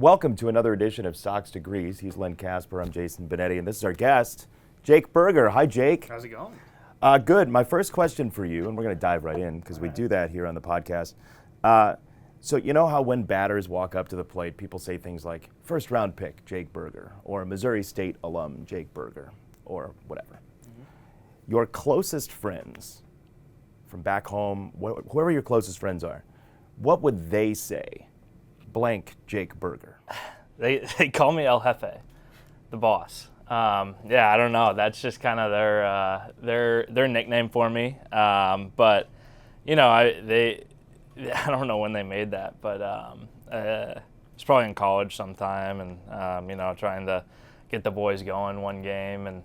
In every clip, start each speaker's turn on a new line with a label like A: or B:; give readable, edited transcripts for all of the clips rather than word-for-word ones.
A: Welcome to another edition of Sox Degrees. He's Len Kasper, I'm Jason Benetti, and this is our guest, Jake Burger. Hi, Jake.
B: How's it going?
A: Good. My first question for you, and we're going to dive right in because we do that here on the podcast. So you know how when batters walk up to the plate, people say things like, first round pick, Jake Burger, or Missouri State alum, Jake Burger, or whatever. Mm-hmm. Your closest friends from back home, whoever your closest friends are, what would they say? Blank Jake Burger.
C: They call me El Jefe, the boss. I don't know. That's just kind of their nickname for me. But you know, I don't know when they made that, but it's probably in college sometime, and you know, trying to get the boys going one game, and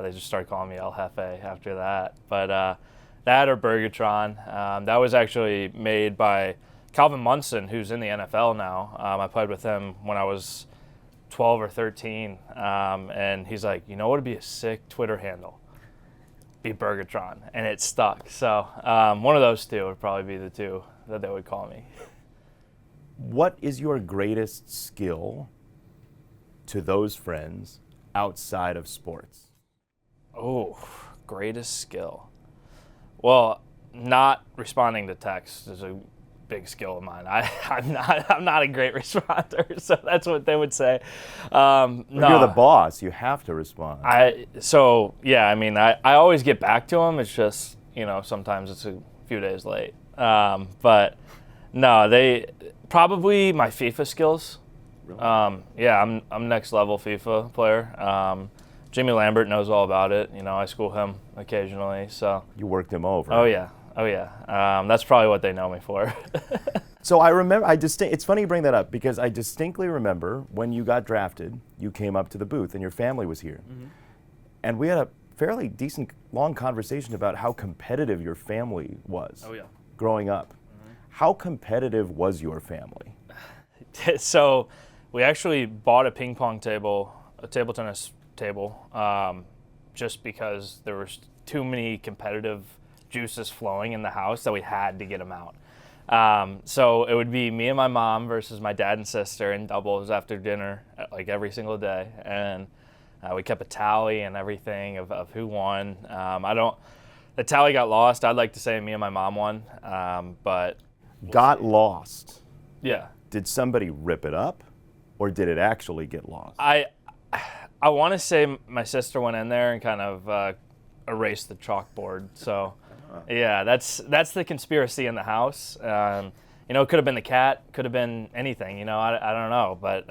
C: they just started calling me El Jefe after that. But that or Burgertron, that was actually made by Calvin Munson, who's in the NFL now. I played with him when I was 12 or 13, and he's like, you know what would be a sick Twitter handle? Be Burgertron, and it stuck. So one of those two would probably be the two that they would call me.
A: What is your greatest skill to those friends outside of sports?
C: Oh, greatest skill. Well, not responding to texts is a big skill of mine. I'm not a great responder, so that's what they would say. No,
A: you're the boss. You have to respond.
C: I always get back to them. It's just, you know, sometimes it's a few days late. But no, they probably my FIFA skills.
A: Really?
C: I'm next level FIFA player. Jimmy Lambert knows all about it. You know, I school him occasionally. So
A: you worked him over.
C: Oh yeah. That's probably what they know me for.
A: So I remember, it's funny you bring that up because I distinctly remember when you got drafted, you came up to the booth and your family was here. Mm-hmm. And we had a fairly decent, long conversation about how competitive your family was growing up. Mm-hmm. How competitive was your family?
C: So we actually bought a ping pong table, a table tennis table, just because there was too many competitive juices flowing in the house that we had to get them out. So it would be me and my mom versus my dad and sister in doubles after dinner, like every single day. And we kept a tally and everything of who won. The tally got lost. I'd like to say me and my mom won, but
A: got lost.
C: Yeah.
A: Did somebody rip it up, or did it actually get lost?
C: I want to say my sister went in there and kind of erased the chalkboard. So. Yeah, that's the conspiracy in the house. You know, it could have been the cat, could have been anything. You know, I don't know. But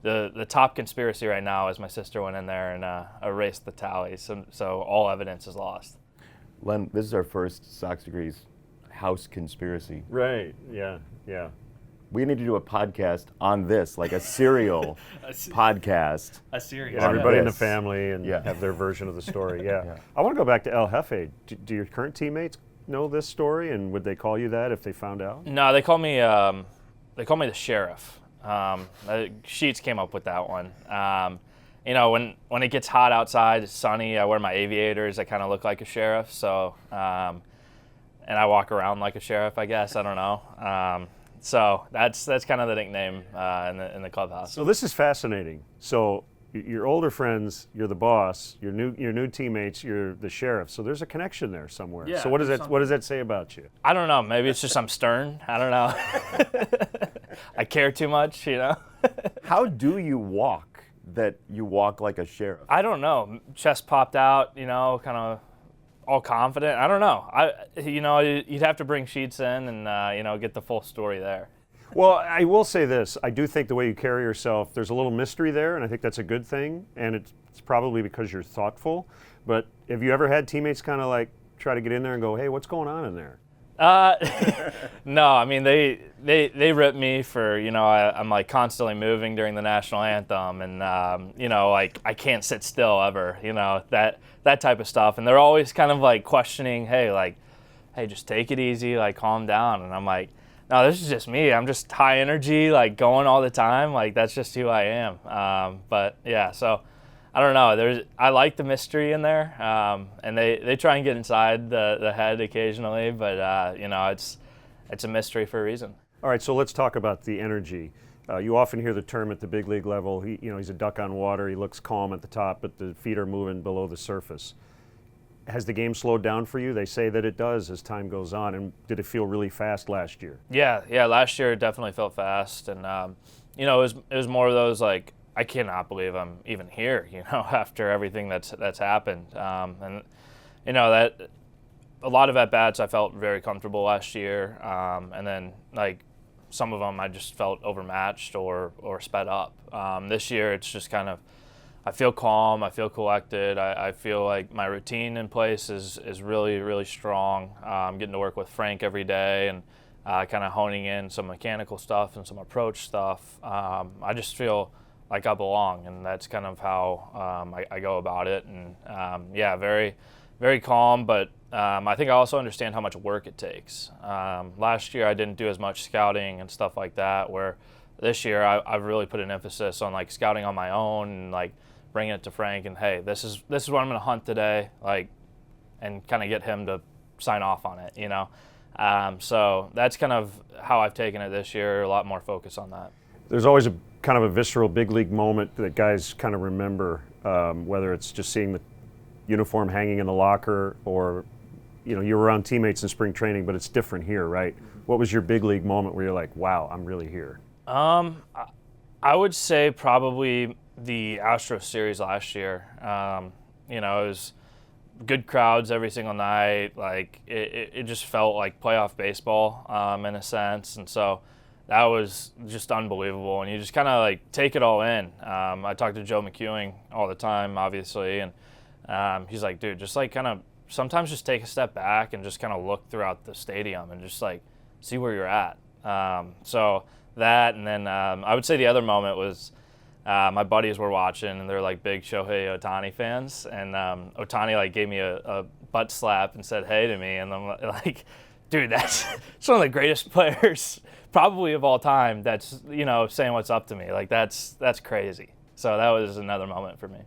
C: the top conspiracy right now is my sister went in there and erased the tally, so all evidence is lost.
A: Len, this is our first Sox Degrees house conspiracy.
B: Right. Yeah.
A: We need to do a podcast on this, like a serial podcast.
C: A serial.
B: Get everybody in the family and have their version of the story. Yeah. I want to go back to El Jefe. Do your current teammates know this story, and would they call you that if they found out?
C: No, they call me the sheriff. Sheets came up with that one. You know, when it gets hot outside, it's sunny. I wear my aviators. I kind of look like a sheriff. So, and I walk around like a sheriff, I guess. I don't know. So that's kind of the nickname in the clubhouse.
B: So this is fascinating. So your older friends, you're the boss. Your new teammates, you're the sheriff. So there's a connection there somewhere.
C: Yeah,
B: so what does that say about you?
C: I don't know. Maybe it's just I'm stern. I don't know. I care too much, you know.
A: How do you walk that you walk like a sheriff?
C: I don't know. Chest popped out, you know, kind of all confident. I don't know. You'd have to bring Sheets in and get the full story there.
B: Well, I will say this. I do think the way you carry yourself, there's a little mystery there, and I think that's a good thing. And it's probably because you're thoughtful. But have you ever had teammates kind of like try to get in there and go, "Hey, what's going on in there"?
C: No, I mean they rip me for, you know, I'm like constantly moving during the national anthem, and you know, like I can't sit still ever, you know, that type of stuff. And they're always kind of like questioning, hey, just take it easy, like calm down. And I'm like, no, this is just me. I'm just high energy, like going all the time. Like that's just who I am. But yeah, so I don't know. I like the mystery in there, and they try and get inside the head occasionally, but you know, it's a mystery for a reason.
B: All right, so let's talk about the energy. You often hear the term at the big league level, he's a duck on water, he looks calm at the top, but the feet are moving below the surface. Has the game slowed down for you? They say that it does as time goes on, and did it feel really fast last year?
C: Yeah, last year it definitely felt fast, and it was more of those like, I cannot believe I'm even here, after everything that's happened. And that a lot of at-bats I felt very comfortable last year, and then like some of them I just felt overmatched or sped up. This year it's just kind of, I feel calm, I feel collected, I feel like my routine in place is really, really strong. I'm getting to work with Frank every day and kind of honing in some mechanical stuff and some approach stuff. I just feel like I belong, and that's kind of how I go about it. And very, very calm, but I think I also understand how much work it takes. Last year I didn't do as much scouting and stuff like that, where this year I've really put an emphasis on like scouting on my own and like bringing it to Frank and, hey, this is what I'm going to hunt today, like, and kind of get him to sign off on it, So that's kind of how I've taken it this year, a lot more focus on that.
B: There's always a kind of a visceral big league moment that guys kind of remember, whether it's just seeing the uniform hanging in the locker or, you're around teammates in spring training, but it's different here, right? What was your big league moment where you're like, wow, I'm really here?
C: I would say probably the Astros series last year. It was good crowds every single night. Like it just felt like playoff baseball in a sense, and so that was just unbelievable. And you just kind of like take it all in. I talk to Joe McEwing all the time, obviously, and he's like, dude, just like kind of sometimes just take a step back and just kind of look throughout the stadium and just like see where you're at. So that, and then I would say the other moment was my buddies were watching, and they're like big Shohei Ohtani fans, and Ohtani like gave me a butt slap and said hey to me, and I'm like, dude, it's one of the greatest players probably of all time that's saying what's up to me. Like that's crazy. So that was another moment for me.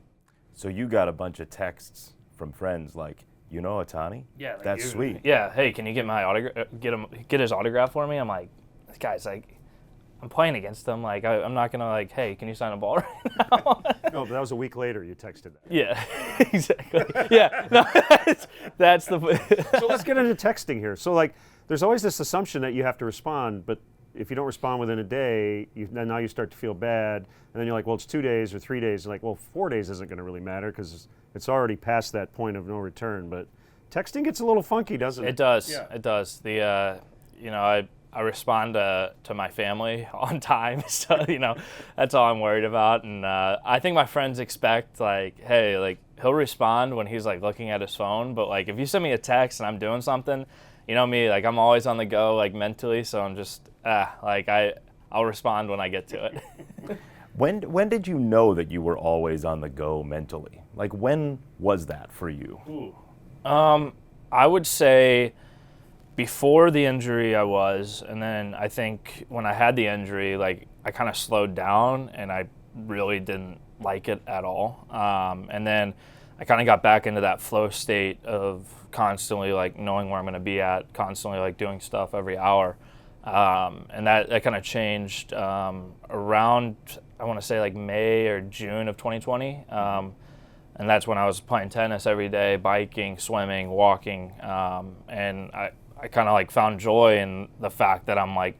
A: So you got a bunch of texts from friends like, Ohtani?
C: Yeah, like,
A: that's sweet.
C: Yeah, hey, can you get my autograph? Get his autograph for me? I'm like, guys, like, I'm playing against them. Like, I'm not gonna like, hey, can you sign a ball right now?
B: No, but that was a week later. You texted that.
C: Yeah, exactly. Yeah, no, that's the.
B: So let's get into texting here. So like, there's always this assumption that you have to respond, but if you don't respond within a day, then now you start to feel bad, and then you're like, well, it's 2 days or 3 days. You're like, well, 4 days isn't going to really matter because it's already past that point of no return. But texting gets a little funky, doesn't it?
C: It does.
B: Yeah.
C: It does. I respond to my family on time, so that's all I'm worried about. And I think my friends expect like, hey, like he'll respond when he's like looking at his phone, but like if you send me a text and I'm doing something, me, like I'm always on the go, like mentally, so I'm just I'll respond when I get to it.
A: When did you know that you were always on the go mentally? Like when was that for you?
C: I would say before the injury I was, and then I think when I had the injury, like I kind of slowed down and I really didn't like it at all. And then I kind of got back into that flow state of constantly like knowing where I'm going to be at, constantly like doing stuff every hour. And that kind of changed around, I want to say like May or June of 2020. And that's when I was playing tennis every day, biking, swimming, walking. And I kind of like found joy in the fact that I'm like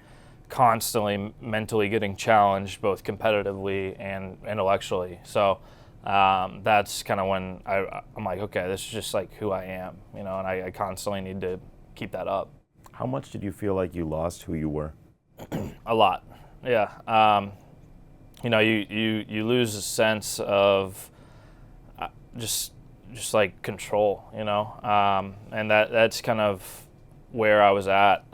C: constantly mentally getting challenged both competitively and intellectually. So that's kind of when I'm like, okay, this is just like who I am, and I constantly need to keep that up.
A: How much did you feel like you lost who you were?
C: A lot, yeah. You lose a sense of just like control, and that's kind of where I was at,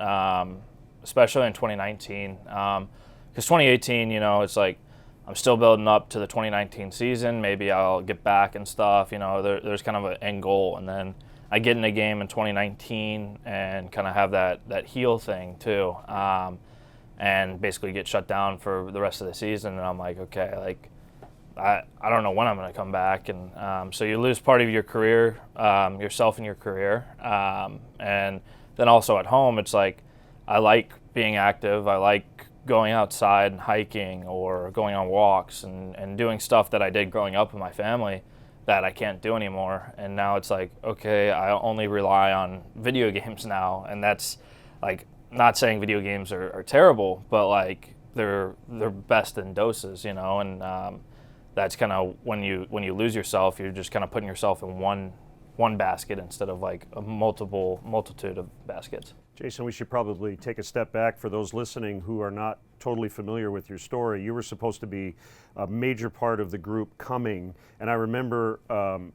C: especially in 2019. Because 2018, it's like I'm still building up to the 2019 season. Maybe I'll get back and stuff. There's kind of an end goal, and then I get in a game in 2019 and kind of have that heel thing too, and basically get shut down for the rest of the season. And I'm like, okay, like I don't know when I'm going to come back, and so you lose part of your career, yourself in your career, and then also at home, it's like I like being active. I like going outside and hiking or going on walks and doing stuff that I did growing up with my family that I can't do anymore. And now it's like, okay, I only rely on video games now. And that's like, not saying video games are terrible, but like they're best in doses, you know. And that's kind of when you lose yourself, you're just kind of putting yourself in one basket instead of like a multitude of baskets.
B: Jason, we should probably take a step back for those listening who are not totally familiar with your story. You were supposed to be a major part of the group coming, and I remember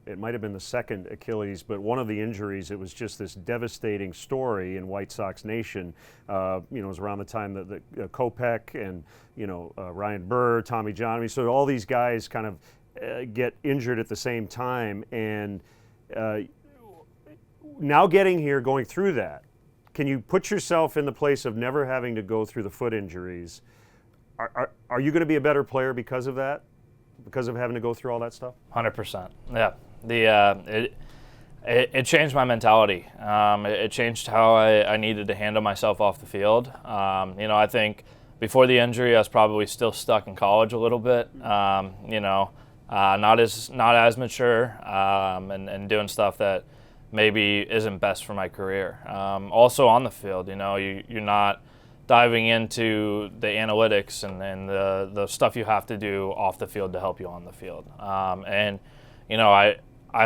B: it might have been the second Achilles, but one of the injuries, it was just this devastating story in White Sox Nation. It was around the time that Kopech and Ryan Burr, Tommy John, I mean, so all these guys kind of get injured at the same time, and now getting here, going through that, can you put yourself in the place of never having to go through the foot injuries? Are you going to be a better player because of that? Because of having to go through all that stuff?
C: 100%. Yeah. It changed my mentality. It changed how I needed to handle myself off the field. I think before the injury, I was probably still stuck in college a little bit. Not as mature, and doing stuff that maybe isn't best for my career. Also on the field, you're not diving into the analytics and the stuff you have to do off the field to help you on the field. I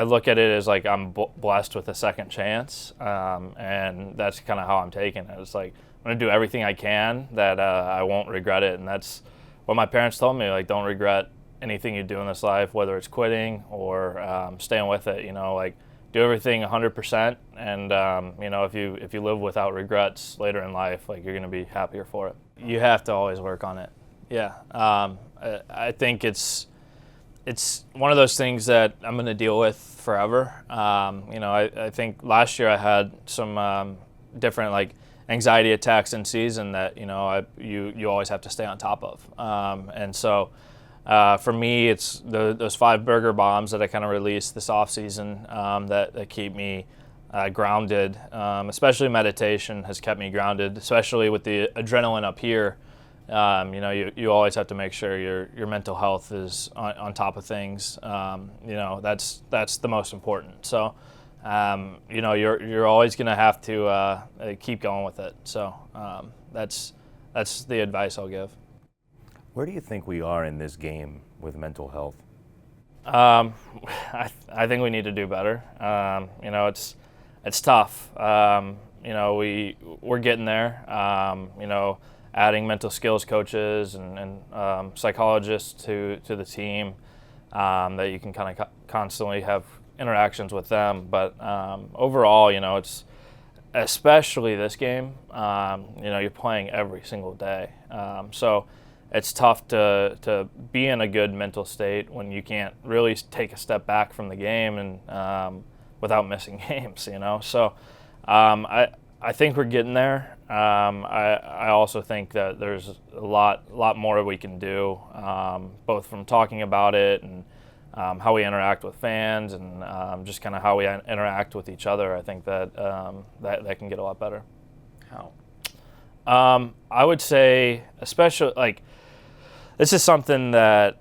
C: look at it as like I'm blessed with a second chance, and that's kind of how I'm taking it. It's like I'm going to do everything I can that I won't regret it, and that's what my parents told me, like don't regret anything you do in this life, whether it's quitting or staying with it, like do everything 100%, and if you live without regrets later in life, like you're going to be happier for it. You have to always work on it. Yeah, I think it's one of those things that I'm going to deal with forever. I think last year I had some different like anxiety attacks in season that you always have to stay on top of, and so. For me, it's those 5 burger bombs that I kind of released this off season that keep me grounded. Especially meditation has kept me grounded, especially with the adrenaline up here. You always have to make sure your mental health is on top of things. That's the most important. So, you're always going to have to keep going with it. So that's the advice I'll give.
A: Where do you think we are in this game with mental health?
C: I think we need to do better. It's tough. We're getting there. Adding mental skills coaches and psychologists to the team that you can kind of constantly have interactions with them. But overall, it's especially this game. You're playing every single day, so. It's tough to be in a good mental state when you can't really take a step back from the game and without missing games, So I think we're getting there. I also think that there's a lot more we can do, both from talking about it and how we interact with fans and just kind of how we interact with each other. I think that that can get a lot better.
A: How?
C: I would say, especially like. This is something that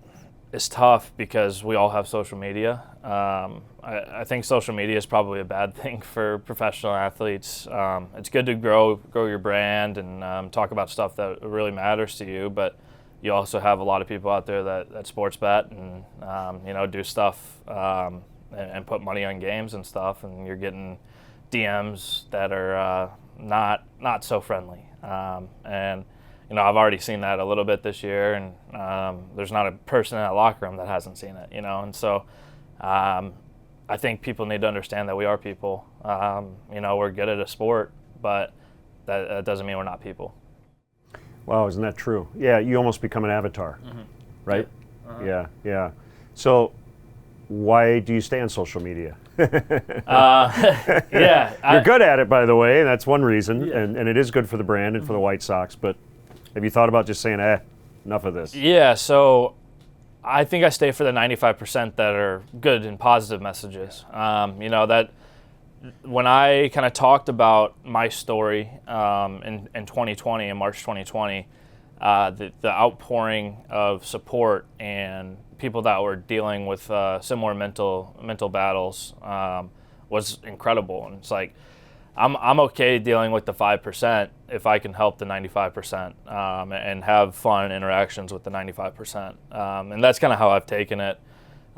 C: is tough because we all have social media. I think social media is probably a bad thing for professional athletes. It's good to grow your brand and talk about stuff that really matters to you, but you also have a lot of people out there that sports bet and do stuff and put money on games and stuff, and you're getting DMs that are not so friendly. I've already seen that a little bit this year, and there's not a person in that locker room that hasn't seen it, And so I think people need to understand that we are people. We're good at a sport, but that doesn't mean we're not people.
B: Wow, isn't that true? Yeah, you almost become an avatar, right?
C: Yeah.
B: Yeah. So why do you stay on social media?
C: Yeah.
B: You're good at it, by the way. And that's one reason, and it is good for the brand and for the White Sox, but have you thought about just saying, enough of this?
C: Yeah, so I think I stay for the 95% that are good and positive messages. That when I kind of talked about my story in 2020, in March 2020, the outpouring of support and people that were dealing with similar mental battles was incredible. And it's like, I'm okay dealing with the 5% if I can help the 95% and have fun interactions with the 95%. And that's kind of how I've taken it.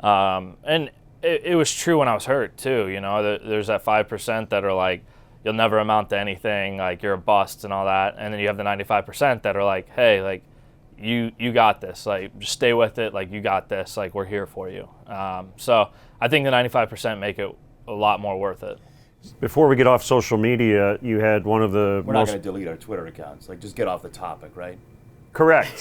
C: And it was true when I was hurt too. You know, there's that 5% that are like, you'll never amount to anything, like you're a bust and all that. And then you have the 95% that are like, hey, like you got this, like just stay with it, like you got this, like we're here for you. So I think the 95% make it a lot more worth it.
B: Before we get off social media, you had one of the
A: We're not going to delete our Twitter accounts. Like, just get off the topic, right?
B: Correct.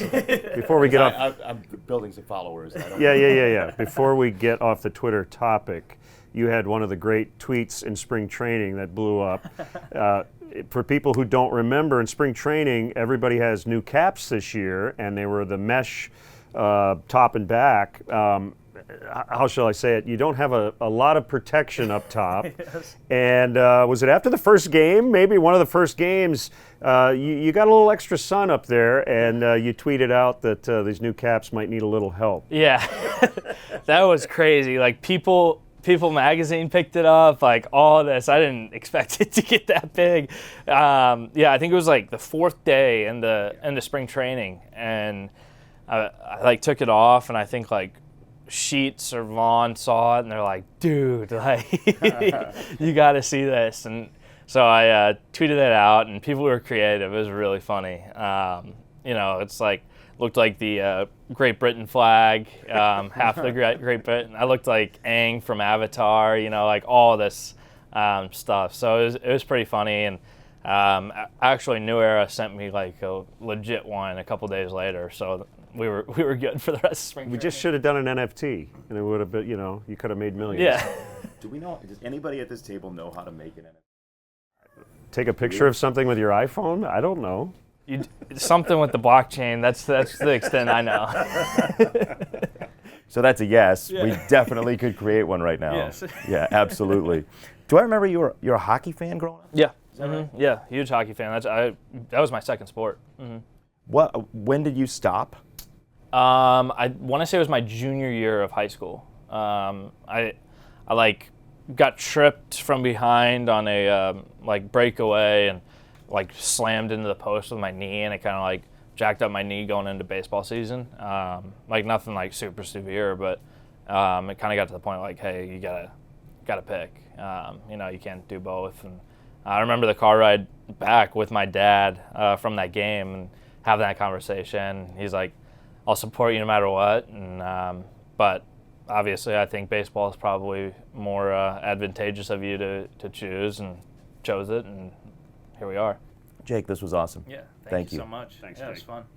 B: Before we get off,
A: I'm building some followers.
B: Yeah. Before we get off the Twitter topic, you had one of the great tweets in spring training that blew up. For people who don't remember, in spring training, everybody has new caps this year, and they were the mesh top and back. How shall I say it? You don't have a lot of protection up top. Yes. And was it after the first game? Maybe one of the first games, you got a little extra sun up there, and you tweeted out that these new caps might need a little help.
C: Yeah, that was crazy. Like People Magazine picked it up, like all this. I didn't expect it to get that big. I think it was like the fourth day in the spring training, and I like took it off, and I think like Sheets or Vaughn saw it, and they're like, dude, like you got to see this. And so I tweeted it out, and people were creative. It was really funny. It's like looked like the Great Britain flag, half the Great Britain. I looked like Aang from Avatar, like all this stuff. So it was pretty funny. And actually, New Era sent me like a legit one a couple days later. So we were good for the rest of spring.
B: We just should have done an NFT, and it would have been, you could have made millions.
C: Yeah.
A: Do we know? Does anybody at this table know how to make an NFT?
B: Take a picture of something with your iPhone? I don't know.
C: Something with the blockchain. That's the extent I know.
A: So that's a yes.
C: Yeah.
A: We definitely could create one right now.
C: Yes.
A: Yeah, absolutely. Do I remember you're a hockey fan growing up?
C: Yeah.
A: Is that right?
C: Yeah, huge hockey fan. That was my second sport. Mm-hmm.
A: When did you stop?
C: I want to say it was my junior year of high school. I like got tripped from behind on a breakaway and like slammed into the post with my knee, and it kind of like jacked up my knee going into baseball season. Like nothing like super severe, but it kind of got to the point like, hey, you gotta pick. You can't do both. And I remember the car ride back with my dad from that game and having that conversation. He's like, I'll support you no matter what. And but obviously, I think baseball is probably more advantageous of you to choose, and chose it, and here we are.
A: Jake, this was awesome.
C: Yeah,
A: thank you
C: so much.
B: Thanks,
C: yeah,
B: Jake.
C: it was fun.